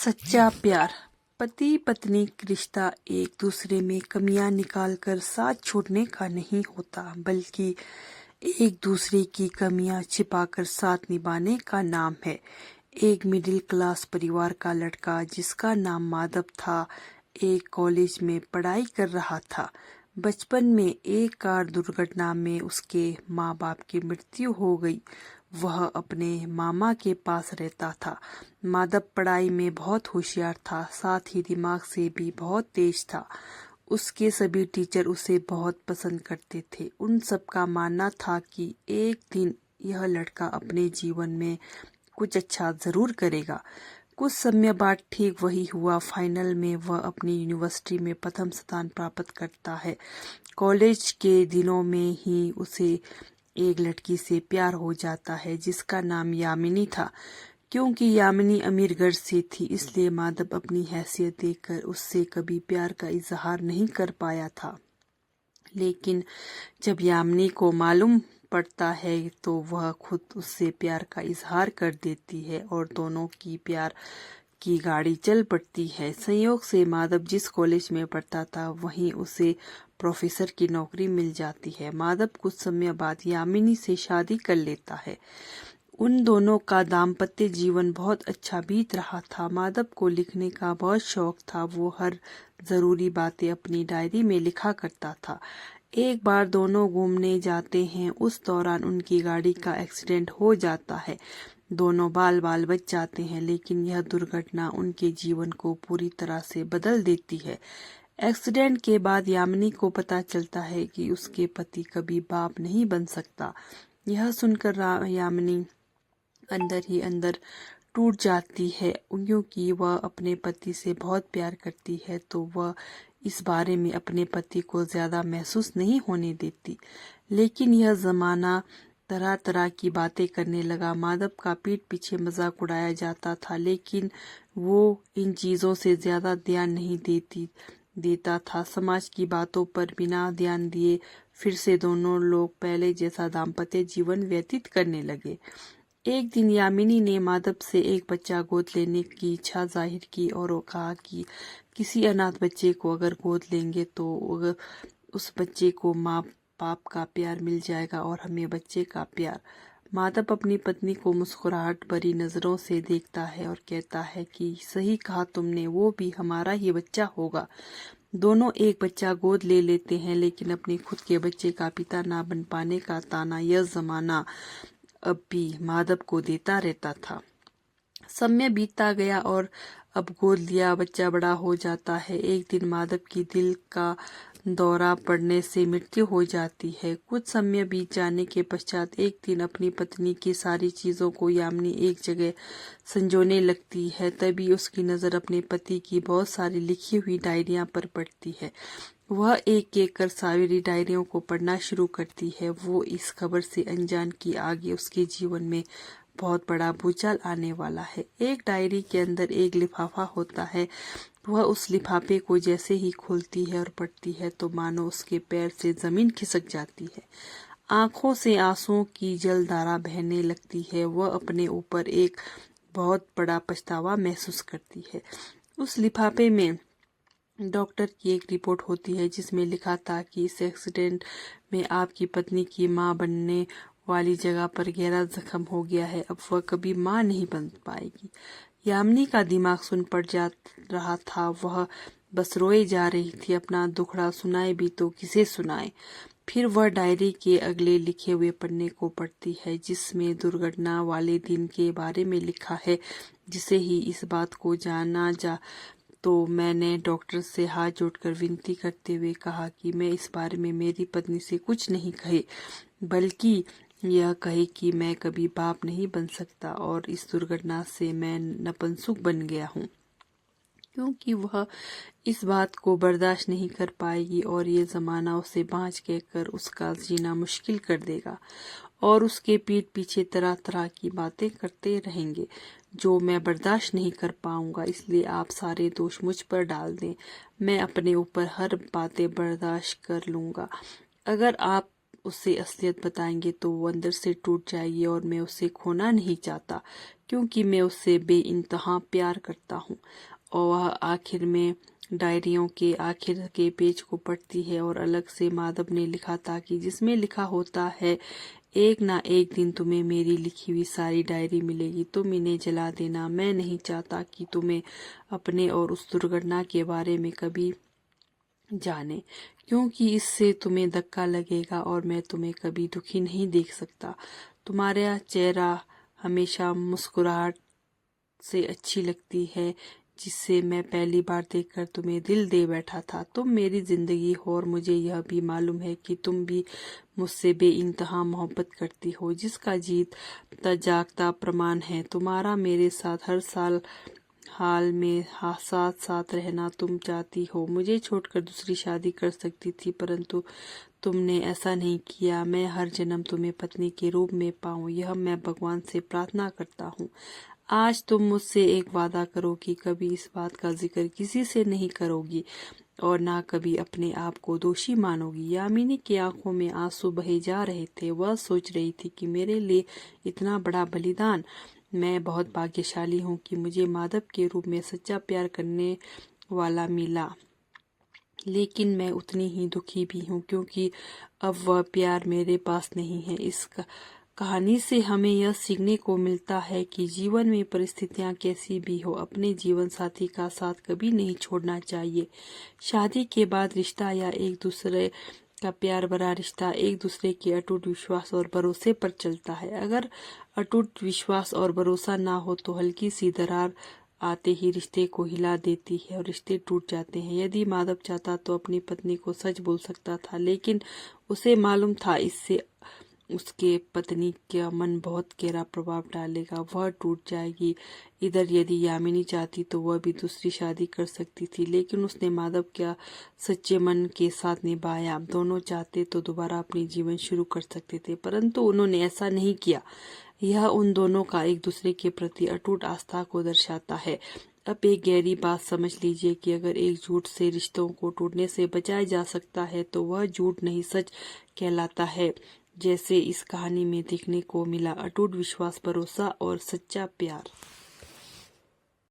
सच्चा प्यार। पति पत्नी का रिश्ता एक दूसरे में कमियां निकालकर साथ छोड़ने का नहीं होता, बल्कि एक दूसरे की कमियां छिपाकर साथ निभाने का नाम है। एक मिडिल क्लास परिवार का लड़का जिसका नाम माधव था, एक कॉलेज में पढ़ाई कर रहा था। बचपन में एक कार दुर्घटना में उसके माँ बाप की मृत्यु हो गई। वह अपने मामा के पास रहता था। माधव पढ़ाई में बहुत होशियार था, साथ ही दिमाग से भी बहुत तेज था। उसके सभी टीचर उसे बहुत पसंद करते थे। उन सबका मानना था कि एक दिन यह लड़का अपने जीवन में कुछ अच्छा जरूर करेगा। कुछ समय बाद ठीक वही हुआ। फाइनल में वह अपनी यूनिवर्सिटी में प्रथम स्थान प्राप्त करता है। कॉलेज के दिनों में ही उसे एक लड़की से प्यार हो जाता है जिसका नाम यामिनी था। क्योंकि यामिनी अमीर घर से थी, इसलिए माधव अपनी हैसियत देखकर उससे कभी प्यार का इजहार नहीं कर पाया था। लेकिन जब यामिनी को मालूम पड़ता है तो वह खुद उससे प्यार का इजहार कर देती है और दोनों की प्यार की गाड़ी चल पड़ती है। संयोग से माधव जिस कॉलेज में पढ़ता था वहीं उसे प्रोफेसर की नौकरी मिल जाती है। माधव कुछ समय बाद यामिनी से शादी कर लेता है। उन दोनों का दाम्पत्य जीवन बहुत अच्छा बीत रहा था। माधव को लिखने का बहुत शौक था। वो हर जरूरी बातें अपनी डायरी में लिखा करता था। एक बार दोनों घूमने जाते हैं। उस दौरान उनकी गाड़ी का एक्सीडेंट हो जाता है। दोनों बाल बाल बच जाते हैं, लेकिन यह दुर्घटना उनके जीवन को पूरी तरह से बदल देती है। एक्सीडेंट के बाद यामिनी को पता चलता है कि उसके पति कभी बाप नहीं बन सकता। यह सुनकर यामिनी अंदर ही अंदर टूट जाती है। क्योंकि वह अपने पति से बहुत प्यार करती है, तो वह इस बारे में अपने पति को ज्यादा महसूस नहीं होने देती। लेकिन यह जमाना तरह तरह की बातें करने लगा। माधव का पीठ पीछे मजाक उड़ाया जाता था, लेकिन वो इन चीजों से ज्यादा ध्यान नहीं देता था। समाज की बातों पर बिना ध्यान दिए फिर से दोनों लोग पहले जैसा दाम्पत्य जीवन व्यतीत करने लगे। एक दिन यामिनी ने माधव से एक बच्चा गोद लेने की इच्छा जाहिर की और कहा कि किसी अनाथ बच्चे को अगर गोद लेंगे तो उस बच्चे को माँ बाप का प्यार मिल जाएगा और हमें बच्चे का प्यार। माधव अपनी पत्नी को मुस्कुराहट भरी नजरों से देखता है और कहता है कि सही कहा तुमने, वो भी हमारा ही बच्चा होगा। दोनों एक बच्चा गोद ले लेते हैं, लेकिन अपने खुद के बच्चे का पिता ना बन पाने का ताना यह जमाना अब भी माधव को देता रहता था। समय बीतता गया और अब गोद लिया बच्चा बड़ा हो जाता है। एक दिन माधव की दिल का दौरा पड़ने से मृत्यु हो जाती है। कुछ समय बीत जाने के पश्चात एक दिन अपनी पत्नी की सारी चीजों को यामिनी एक जगह संजोने लगती है। तभी उसकी नजर अपने पति की बहुत सारी लिखी हुई डायरियां पर पड़ती है। वह एक एक कर सारी डायरियों को पढ़ना शुरू करती है। वो इस खबर से अनजान कि आगे उसके जीवन में बहुत बड़ा भूचाल आने वाला है। एक डायरी के अंदर एक लिफाफा होता है। वह उस लिफाफे को जैसे ही खोलती है और पढ़ती है तो मानो उसके पैर से जमीन खिसक जाती है। आंखों से आंसुओं की जलधारा बहने लगती है। वह अपने ऊपर एक बहुत बड़ा पछतावा महसूस करती है। उस लिफाफे में डॉक्टर की एक रिपोर्ट होती है जिसमें लिखा था कि इस एक्सीडेंट में आपकी पत्नी की मां बनने वाली जगह पर गहरा जख्म हो गया है। अब वह कभी मां नहीं बन पाएगी। यामिनी का दिमाग सुन पड़ जा रहा था। वह बस रोए जा रही थी। अपना दुखड़ा सुनाए भी तो किसे सुनाए। फिर वह डायरी के अगले लिखे हुए पन्ने को पढ़ती है जिसमें दुर्घटना वाले दिन के बारे में लिखा है। जिसे ही इस बात को जाना जा तो मैंने डॉक्टर से हाथ जोड़कर विनती करते हुए कहा कि मैं इस बारे में मेरी पत्नी से कुछ नहीं कहे, बल्कि यह कहे कि मैं कभी बाप नहीं बन सकता और इस दुर्घटना से मैं नपुंसक बन गया हूँ। क्योंकि वह इस बात को बर्दाश्त नहीं कर पाएगी और ये जमाना उसे बाँझ कहकर उसका जीना मुश्किल कर देगा और उसके पीठ पीछे तरह तरह की बातें करते रहेंगे जो मैं बर्दाश्त नहीं कर पाऊंगा। इसलिए आप सारे दोष मुझ पर डाल दें। मैं अपने ऊपर हर बातें बर्दाश्त कर लूंगा। अगर आप उसे असलियत बताएंगे तो वो अंदर से टूट जाएगी और मैं उसे खोना नहीं चाहता। क्योंकि मैं उससे बेइंतहा प्यार करता हूँ। और वह आखिर में डायरियों के आखिर के पेज को पढ़ती है और अलग से माधव ने लिखा था कि जिसमें लिखा होता है, एक ना एक दिन तुम्हें मेरी लिखी हुई सारी डायरी मिलेगी, तुम इन्हें जला देना। मैं नहीं चाहता कि तुम्हें अपने और उस दुर्घटना के बारे में कभी जाने, क्योंकि इससे तुम्हें धक्का लगेगा और मैं तुम्हें कभी दुखी नहीं देख सकता। तुम्हारा चेहरा हमेशा मुस्कुराहट से अच्छी लगती है, जिससे मैं पहली बार देखकर तुम्हें दिल दे बैठा था। तुम मेरी जिंदगी हो और मुझे यह भी मालूम है कि तुम भी मुझसे बेइंतहा मोहब्बत करती हो, जिसका जीता जागता प्रमाण है तुम्हारा मेरे साथ हर हाल में साथ साथ रहना। तुम चाहती हो मुझे छोड़कर दूसरी शादी कर सकती थी, परंतु तुमने ऐसा नहीं किया। मैं हर जन्म तुम्हें पत्नी के रूप में पाऊं, यह मैं भगवान से प्रार्थना करता हूँ। आज तुम मुझसे एक वादा करो कि कभी इस बात का जिक्र किसी से नहीं करोगी और ना कभी अपने आप को दोषी मानोगी। यामिनी की आंखों में आंसू बहे जा रहे थे। वह सोच रही थी कि मेरे लिए इतना बड़ा बलिदान। मैं बहुत भाग्यशाली हूँ कि मुझे माधव के रूप में सच्चा प्यार करने वाला मिला, लेकिन मैं उतनी ही दुखी भी हूँ क्योंकि अब वह प्यार मेरे पास नहीं है। इस कहानी से हमें यह सीखने को मिलता है कि जीवन में परिस्थितियां कैसी भी हो, अपने जीवन साथी का साथ कभी नहीं छोड़ना चाहिए। शादी के बाद रिश्ता या एक दूसरे का प्यार भरा रिश्ता एक दूसरे के अटूट विश्वास और भरोसे पर चलता है। अगर अटूट विश्वास और भरोसा ना हो तो हल्की सी दरार आते ही रिश्ते को हिला देती है और रिश्ते टूट जाते हैं। यदि माधव चाहता तो अपनी पत्नी को सच बोल सकता था, लेकिन उसे मालूम था इससे उसके पत्नी का मन बहुत गहरा प्रभाव डालेगा, वह टूट जाएगी। इधर यदि यामिनी चाहती तो वह भी दूसरी शादी कर सकती थी, लेकिन उसने माधव का सच्चे मन के साथ निभाया। दोनों चाहते तो दोबारा अपनी जीवन शुरू कर सकते थे, परंतु उन्होंने ऐसा नहीं किया। यह उन दोनों का एक दूसरे के प्रति अटूट आस्था को दर्शाता है। अब एक गहरी बात समझ लीजिए कि अगर एक झूठ से रिश्तों को टूटने से बचाया जा सकता है तो वह झूठ नहीं सच कहलाता है, जैसे इस कहानी में देखने को मिला। अटूट विश्वास, भरोसा और सच्चा प्यार।